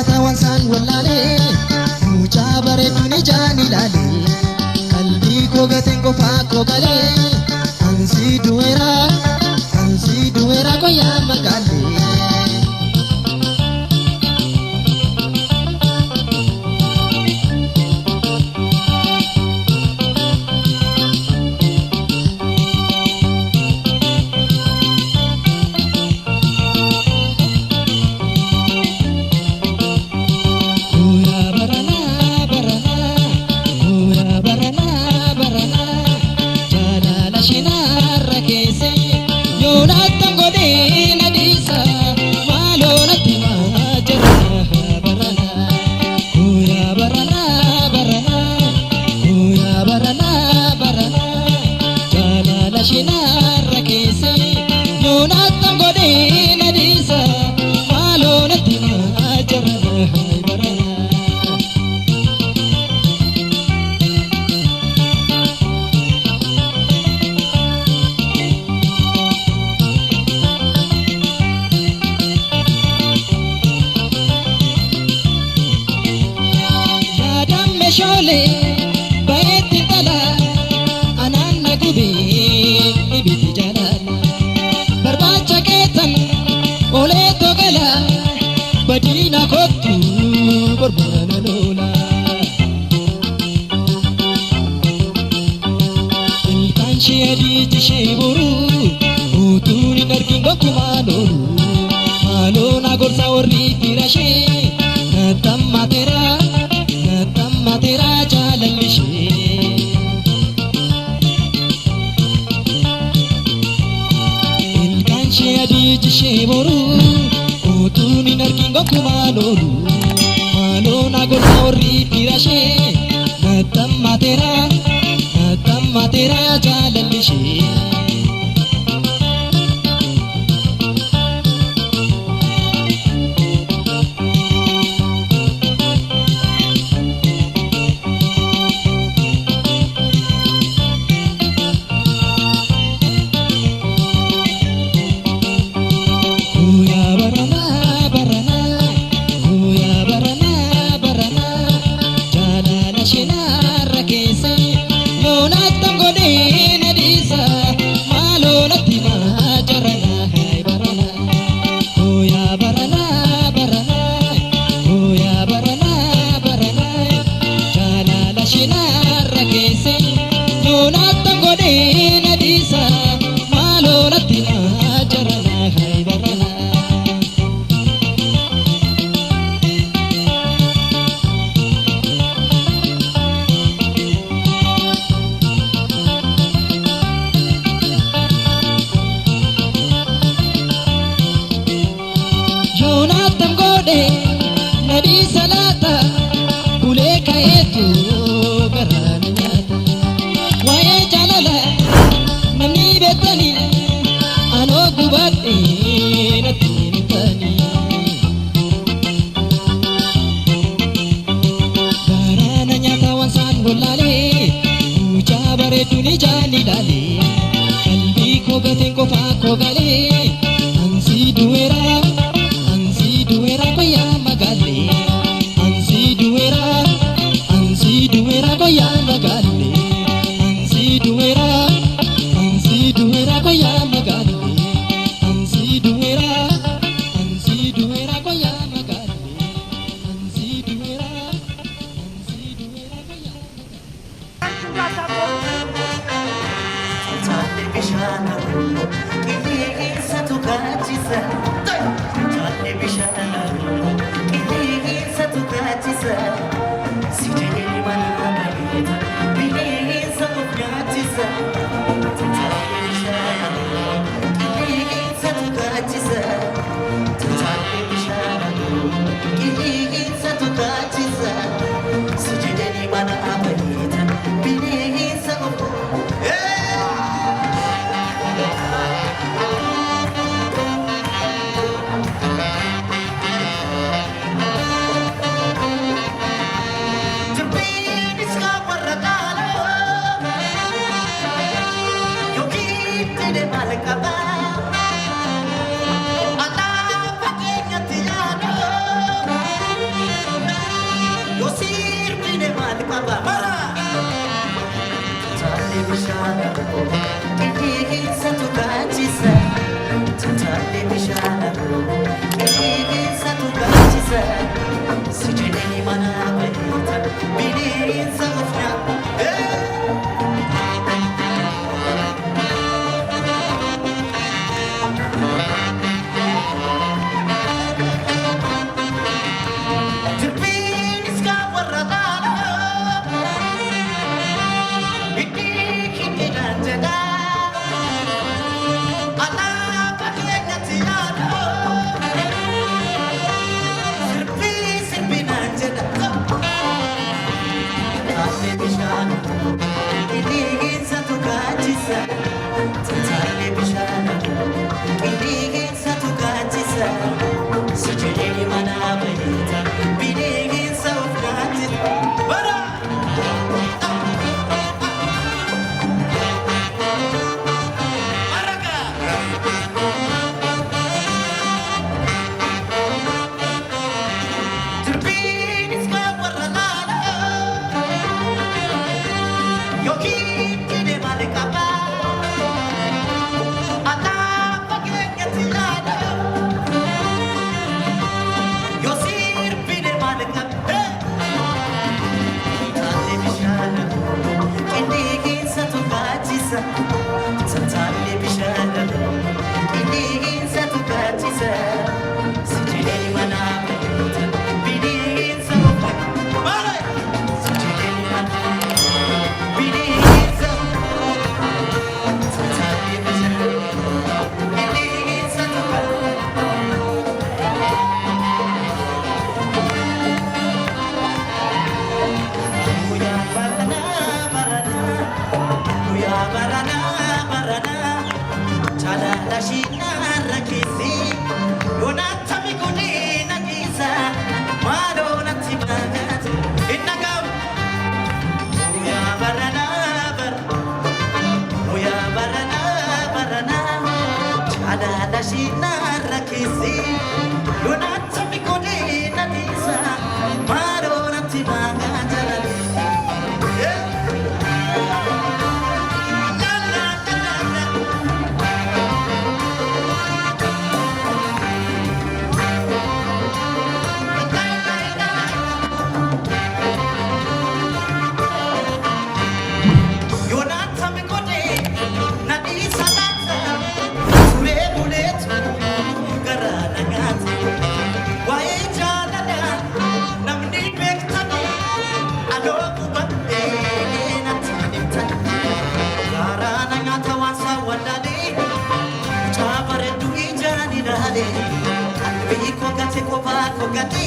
nyaata wansaan wallaalee mucaa bareeduun ijaan ilaalee qalbii koo gateen qofaa koo galee ansii du'eera koyaa magaalee. Shole baeti tala anana gubi ibiti jalala barbacha ketan ole togala badina kotu barbana lola ilkan shedi tisheburu utuni narkingo kumalolu malona gorsa orri tirashe natammatera तेरा जाललिशे ilkanshee adii jishee boru utuuni narkingo kumaaloolu maaloona gorsa warri dhiirashee nattammateera jaalallishee. Nadi salata kule kaetu garana nyata waye jalala namni betani ano gubate natini tani garana nyata wansan golale uja bareedu ni jani lale kalbi ko gaten ko fa ko gale ansi duera koya magale ansi duera koya magale ansi duera koya magale ansi duera koya magale ansi duera koya gati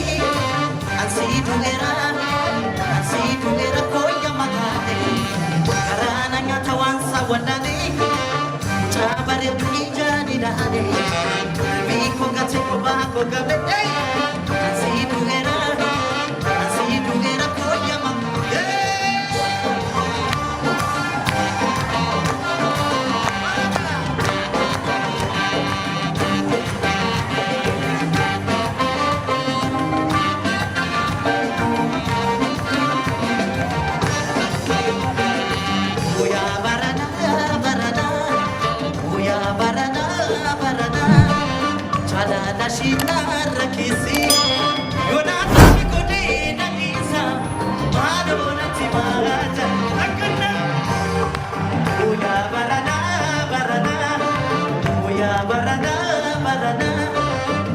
ansi tu era koya magate karana nyata wansa wanane chabare duni jani dane biko gati ko ba ko gabete ansi tu era koya magate Shina rakisi yona takode na isa mano na timaraja akana oya barana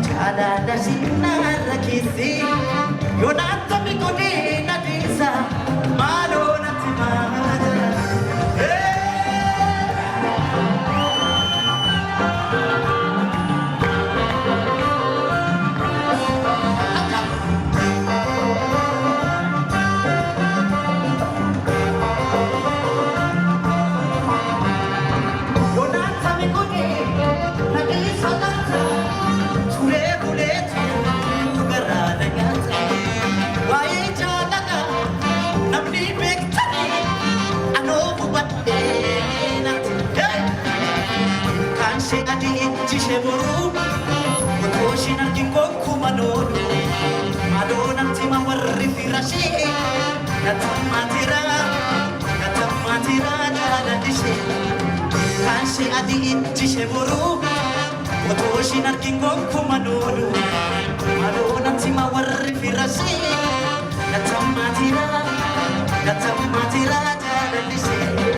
chada da shina rakisi yona takode na isa mano na timaraja Kansi adi inci seburu, otoshi narkingo kumanolu, malonam si mawar firasi, katam matira jadalisi.